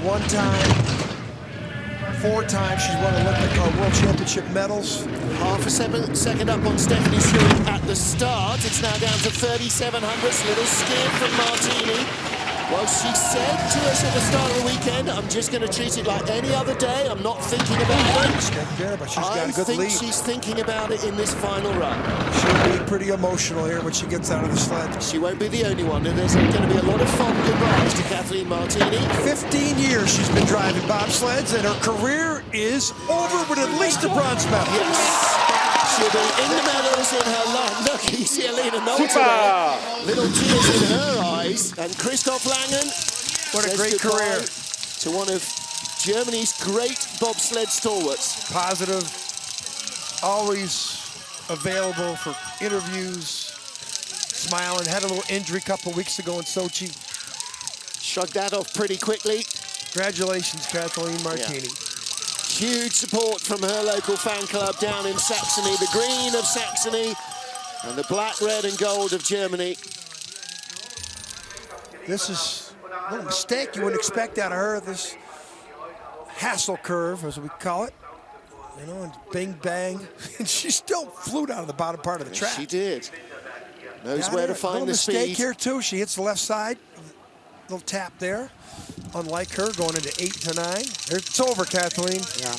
1 time, 4 times she's won Olympic or World Championship medals. Half a second up on Stephanie Shurik at the start. It's now down to 37 hundredths. Little skid from Martini. Well, she said to us at the start of the weekend, I'm just going to treat it like any other day. I'm not thinking about it. There, but she's got a good I think lead. she's thinking about it in this final run. She'll be pretty emotional here when she gets out of the sled. She won't be the only one, and there's going to be a lot of fond goodbyes to Kathleen Martini. 15 years she's been driving bobsleds, and her career is over with at least a bronze medal. Yes. She'll be in the medals in her line. Look, you see Elina Nolte there. Little tears in her eyes. And Christoph Langen. What a great career. To one of Germany's great bobsled stalwarts. Positive, always available for interviews, smiling. Had a little injury a couple weeks ago in Sochi. Shrugged that off pretty quickly. Congratulations, Kathleen Martini. Yeah. Huge support from her local fan club down in Saxony, the green of Saxony and the black, red and gold of Germany. This is a little mistake you wouldn't expect out of her, this hassle curve, as we call it. You know, and bing, bang. And she still flew down to the bottom part of the track. She did. Knows where to find the speed. Mistake here, too. She hits the left side. Little tap there. Unlike her, going into 8 to 9. It's over, Kathleen. Yeah.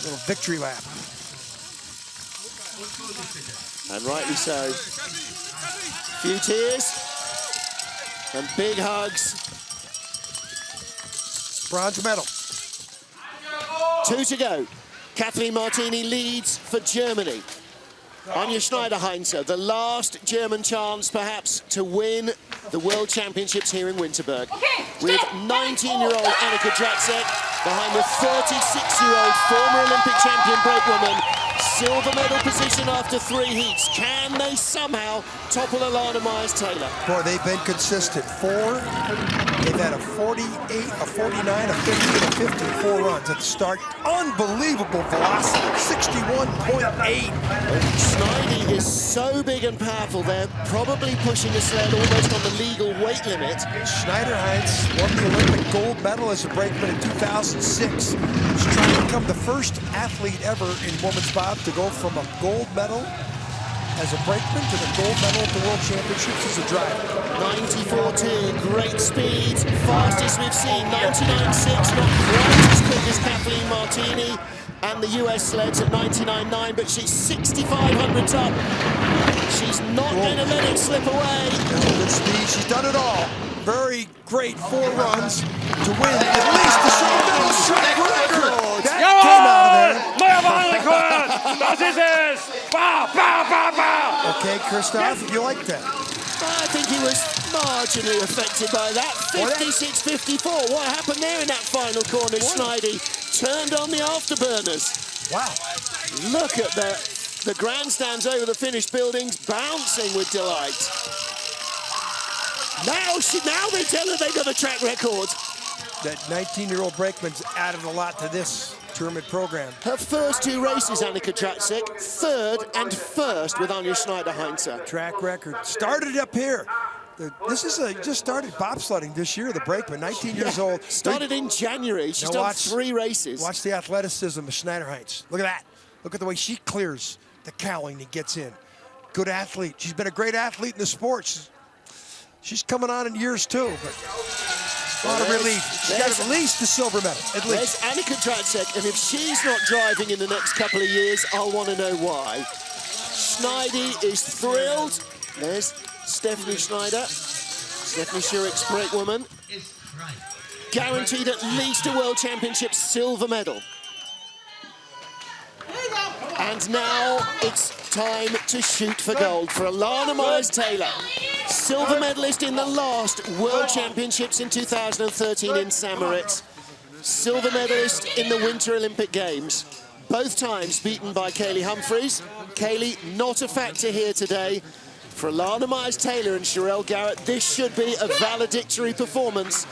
Little victory lap. And rightly so. Few tears and big hugs. Bronze medal. 2 to go. Kathleen Martini leads for Germany. Anja Schneider-Heinze, the last German chance perhaps to win the World Championships here in Winterberg. With 19-year-old Annika Draczek behind the 36-year-old former Olympic champion brakewoman. Silver medal position after 3 heats. Can they somehow topple Alana Myers-Taylor? Boy, they've been consistent. 4. They've had a 48, a 49, a 50, and a 54 runs at the start. Unbelievable velocity, 61.8. Snidey is so big and powerful, they're probably pushing the sled almost on the legal weight limit. Schneider-Heinze won the Olympic gold medal as a brakeman in 2006. She's trying to become the first athlete ever in women's bob to go from a gold medal as a brakeman to the gold medal at the World Championships as a driver. 94.2, great speed, fastest we've seen, 99.6, not quite as quick as Kathleen Martini, and the US sleds at 99.9, but she's 6,500 up. She's not going to let it slip away. Good speed. She's done it all. Very great 4 runs to win at least the silver medal track record. That came out of there. Das ist es! Ba, ba, ba, ba. Okay, Christoph, you like that? I think he was marginally affected by that. 56-54. What happened there in that final corner? Schneidi turned on the afterburners. Wow. Look at the grandstands over the finished buildings bouncing with delight. Now they tell her they got a track record. That 19-year-old brakeman's added a lot to this tournament program. Her first 2 races, Annika Tracek, 3rd and 1st with Anja Schneider-Heinze. Track record. Started up here. This is just started bobsledding this year, the brakeman, 19 years old. Started in January. She's done 3 races. Watch the athleticism of Schneider-Heinze. Look at that. Look at the way she clears the cowling and gets in. Good athlete. She's been a great athlete in the sport. She's coming on in years too, but a lot of relief. She got at least the silver medal, at least. There's Annika Tracek, and if she's not driving in the next couple of years, I'll want to know why. Schneidi is thrilled. There's Stephanie Schneider, Stephanie Schureck's brakewoman. Guaranteed at least a World Championship silver medal. And now it's time to shoot for gold for Alana Myers-Taylor. Silver medalist in the last World Championships in 2013 in St. Moritz. Silver medalist in the Winter Olympic Games. Both times beaten by Kaylee Humphries. Kaylee not a factor here today. For Alana Myers-Taylor and Sherelle Garrett, this should be a valedictory performance.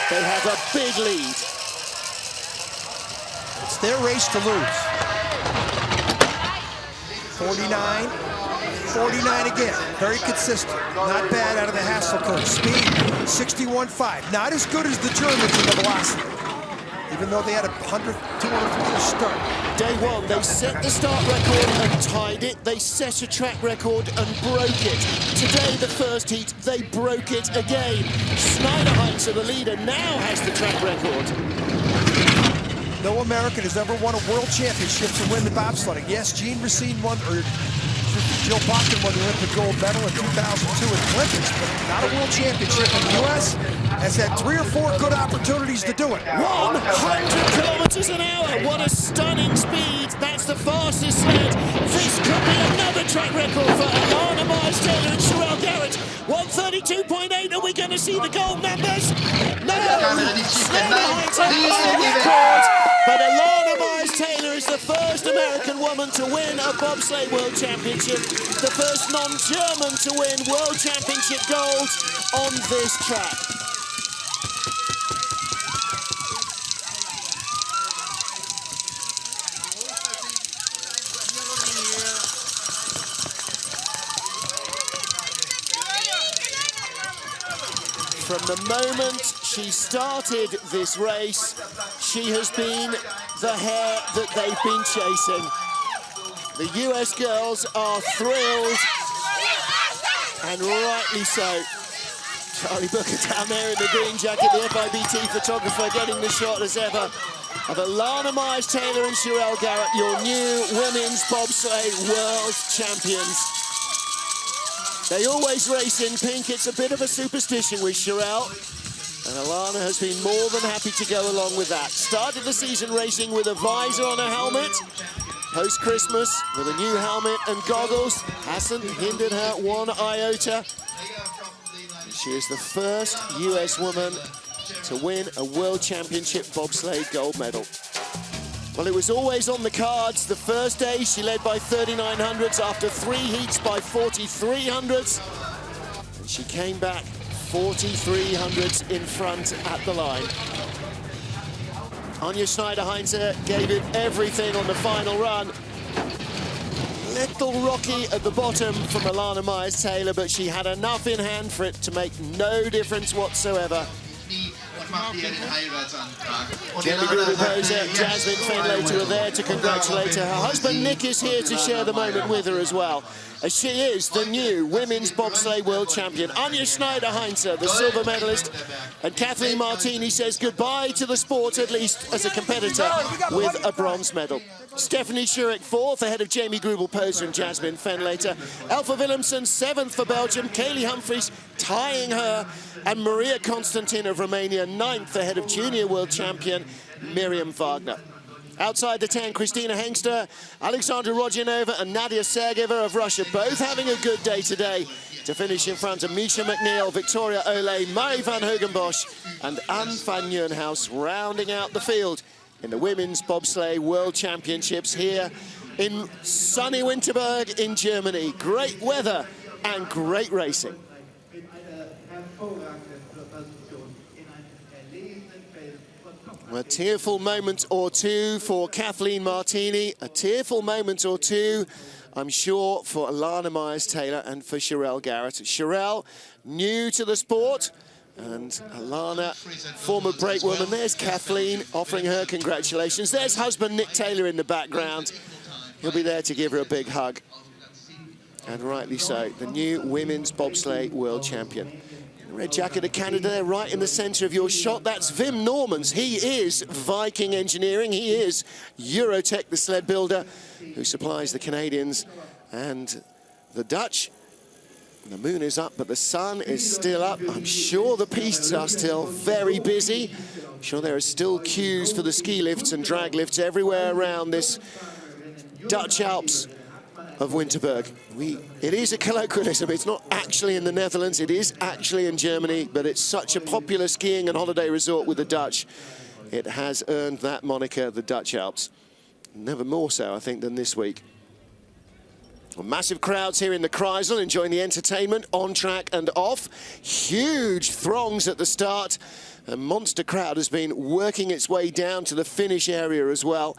They have a big lead. It's their race to lose. 49, 49 again. Very consistent. Not bad out of the Hassel curve. Speed, 61.5. Not as good as the Germans in the velocity, even though they had a 100, 200 start. Day 1, they set the start record and tied it. They set a track record and broke it. Today, the first heat, they broke it again. Schneider-Heinze, the leader, now has the track record. No American has ever won a world championship to win the bobsledding. Yes, Jean Racine won, or Jill Bachman won the Olympic gold medal in 2002 at the Olympics, but not a world championship. And the U.S. has had 3 or 4 good opportunities to do it. 100 kilometers an hour. What a stunning speed. That's the fastest sled. This could be another track record for Alana Myers-Taylor and Sherelle Garrett. 132.8. Are we going to see the gold numbers? No. Schneider-Heinze on the record. But Alana Myers-Taylor is the first American woman to win a bobsleigh world championship, the first non-German to win world championship gold on this track. From the moment she started this race, she has been the hare that they've been chasing. The US girls are thrilled, and rightly so. Charlie Booker down there in the green jacket, the FIBT photographer getting the shot as ever of Alana Myers-Taylor and Sherelle Garrett, your new women's bobsleigh world champions. They always race in pink. It's a bit of a superstition with Sherelle. And Alana has been more than happy to go along with that. Started the season racing with a visor on her helmet. Post-Christmas, with a new helmet and goggles, hasn't hindered her one iota. She is the first US woman to win a World Championship bobsleigh gold medal. Well, it was always on the cards. The first day, she led by 3900s after 3 heats by 4300s. And she came back 4300s in front at the line. Anja Schneider-Heinze gave it everything on the final run. Little rocky at the bottom from Alana Myers-Taylor, but she had enough in hand for it to make no difference whatsoever. Jenny Gruber-Poser, Jasmine Fenlater are there to congratulate her. Her husband Nick is here to share the moment with her as well. as she is the new women's bobsleigh world champion. Anja Schneider-Heinze, the silver medalist, and Kathleen Martini says goodbye to the sport, at least as a competitor, with a bronze medal. Stephanie Schurig, 4th, ahead of Jamie Grubel-Poser and Jasmine Fenlater. Elfa Willemsen, 7th for Belgium. Kaylee Humphries tying her, and Maria Constantin of Romania, 9th, ahead of junior world champion Miriam Wagner. Outside the 10, Christina Hengster, Alexandra Rodionova and Nadia Sergeva of Russia, both having a good day today to finish in front of Misha McNeil, Victoria Ole, Mari van Hogenbosch and Anne van Nieuwenhuis, rounding out the field in the Women's Bobsleigh World Championships here in sunny Winterberg in Germany. Great weather and great racing. A tearful moment or two for Kathleen Martini, a tearful moment or two, I'm sure, for Alana Myers-Taylor and for Cherelle Garrett. Cherelle, new to the sport, and Alana, former brakewoman. There's Kathleen offering her congratulations. There's husband Nick Taylor in the background. He'll be there to give her a big hug. And rightly so, the new women's bobsleigh world champion. Red jacket of Canada there, right in the centre of your shot. That's Wim Normans. He is Viking Engineering. He is Eurotech, the sled builder, who supplies the Canadians and the Dutch. The moon is up, but the sun is still up. I'm sure the pistes are still very busy. I'm sure there are still queues for the ski lifts and drag lifts everywhere around this Dutch Alps of Winterberg. It is a colloquialism. It's not actually in the Netherlands. It is actually in Germany, but it's such a popular skiing and holiday resort with the Dutch. It has earned that moniker, the Dutch Alps. Never more so, I think, than this week. Well, massive crowds here in the Kreisel, enjoying the entertainment on track and off. Huge throngs at the start. A monster crowd has been working its way down to the finish area as well.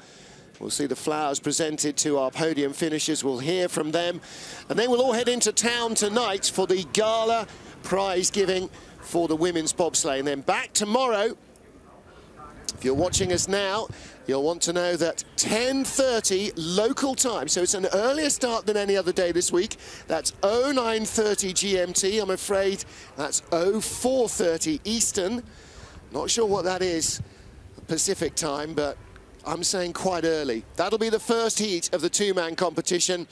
We'll see the flowers presented to our podium finishers. We'll hear from them. And then we'll all head into town tonight for the gala prize giving for the women's bobsleigh. And then back tomorrow. If you're watching us now, you'll want to know that 10:30 local time. So it's an earlier start than any other day this week. That's 09:30 GMT. I'm afraid that's 04:30 Eastern. Not sure what that is, Pacific time, but I'm saying quite early. That'll be the first heat of the two-man competition,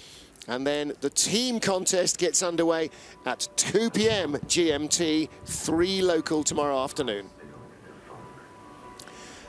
and then the team contest gets underway at 2 p.m. GMT, 3 local tomorrow afternoon.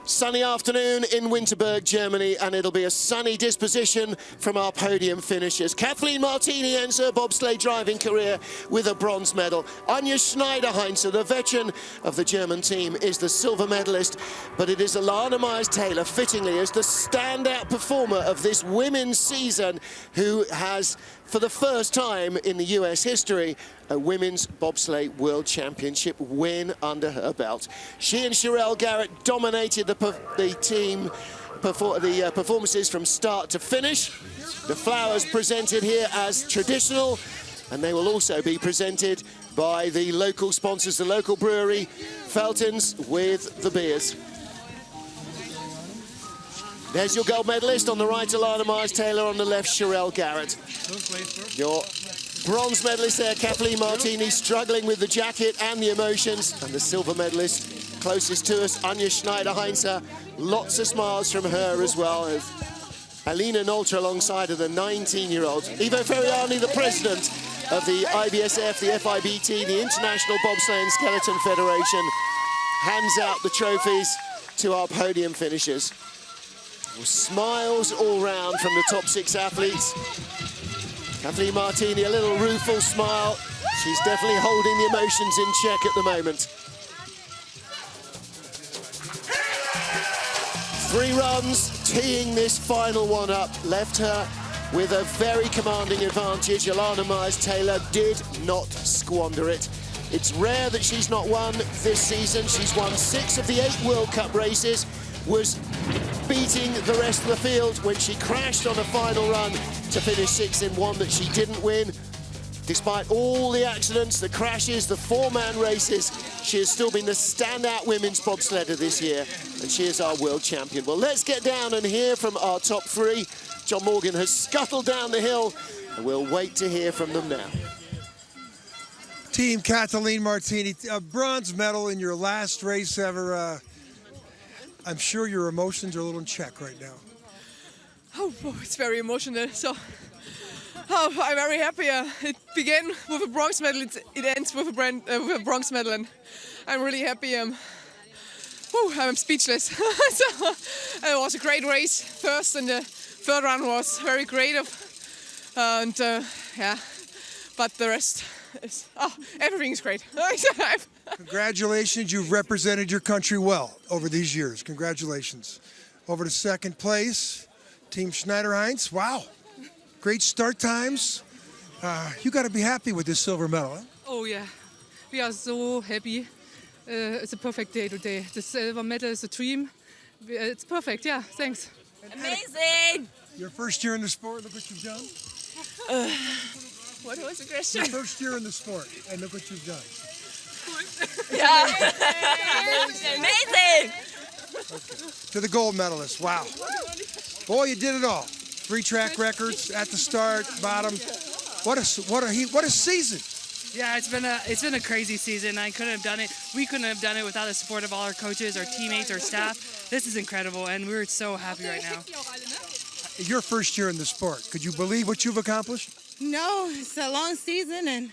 Sunny afternoon in Winterberg, Germany, and it'll be a sunny disposition from our podium finishers. Kathleen Martini ends her bobsleigh driving career with a bronze medal. Anja Schneider-Heinze, the veteran of the German team, is the silver medalist, but it is Alana Myers-Taylor, fittingly, as the standout performer of this women's season, who has, for the first time in the US history, a women's bobsleigh world championship win under her belt. She and Cherelle Garrett dominated the performances from start to finish. The flowers presented here as traditional, and they will also be presented by the local sponsors, the local brewery, Felton's, with the beers. There's your gold medalist. On the right, Alana Myers-Taylor. On the left, Cherelle Garrett. Your bronze medalist there, Kathleen Martini, struggling with the jacket and the emotions. And the silver medalist, closest to us, Anja Schneider-Heinze. Lots of smiles from her as well. Alina Nolter alongside of the 19-year-old. Ivo Ferriani, the president of the IBSF, the FIBT, the International Bobsleigh and Skeleton Federation, hands out the trophies to our podium finishers. Smiles all round from the top 6 athletes. Kathleen Martini, a little rueful smile. She's definitely holding the emotions in check at the moment. 3 runs, teeing this final one up, left her with a very commanding advantage. Alana Myers-Taylor did not squander it. It's rare that she's not won this season. She's won 6 of the 8 World Cup races, was beating the rest of the field when she crashed on a final run to finish 6th in one that she didn't win. Despite all the accidents, the crashes, the 4-man races, she has still been the standout women's bobsledder this year, and she is our world champion. Well, let's get down and hear from our top 3. John Morgan has scuttled down the hill And we'll wait to hear from them now. Team Kathleen Martini, a bronze medal in your last race ever. I'm sure your emotions are a little in check right now. Oh, it's very emotional. So, I'm very happy. It began with a bronze medal. It ends with a bronze medal, and I'm really happy. I'm speechless. So, it was a great race. First and the third run was very creative, and yeah. But the rest is everything's great. Congratulations, you've represented your country well over these years. Congratulations. Over to second place, Team Schneider-Heinz. Wow, great start times. You got to be happy with this silver medal, huh? Oh yeah, we are so happy. It's a perfect day today. The silver medal is a dream. It's perfect, yeah, thanks. Amazing! Your first year in the sport, look what you've done. What was the question? Your first year in the sport, and look what you've done. Yeah. Amazing! Okay. To the gold medalist, wow. Boy, you did it all. 3 track records at the start, bottom. What a season. Yeah, it's been a crazy season. I couldn't have done it. We couldn't have done it without the support of all our coaches, our teammates, our staff. This is incredible, and we're so happy right now. Your first year in the sport. Could you believe what you've accomplished? No, it's a long season, and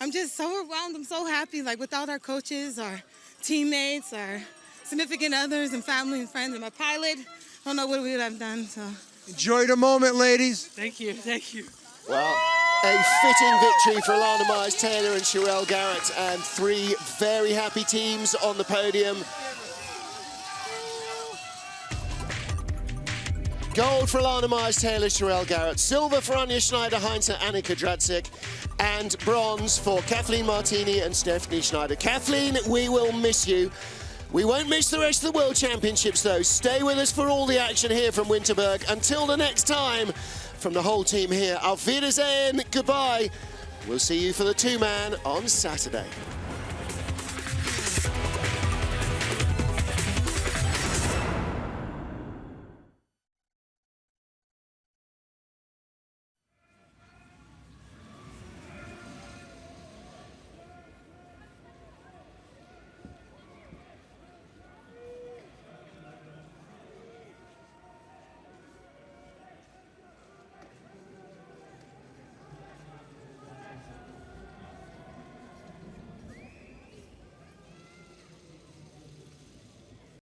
I'm just so overwhelmed. I'm so happy. Like, without our coaches, our teammates, our significant others, and family and friends, and my pilot, I don't know what we would have done. So enjoy the moment, ladies. Thank you, thank you. Well, a fitting victory for Alana Myers-Taylor and Sherelle Garrett, and 3 very happy teams on the podium. Gold for Alana Myers-Taylor, Sherelle Garrett. Silver for Anja Schneider-Heinz and Annika Dradzic. And bronze for Kathleen Martini and Stephanie Schneider. Kathleen, we will miss you. We won't miss the rest of the World Championships, though. Stay with us for all the action here from Winterberg. Until the next time, from the whole team here, auf Wiedersehen, goodbye. We'll see you for the 2-man on Saturday.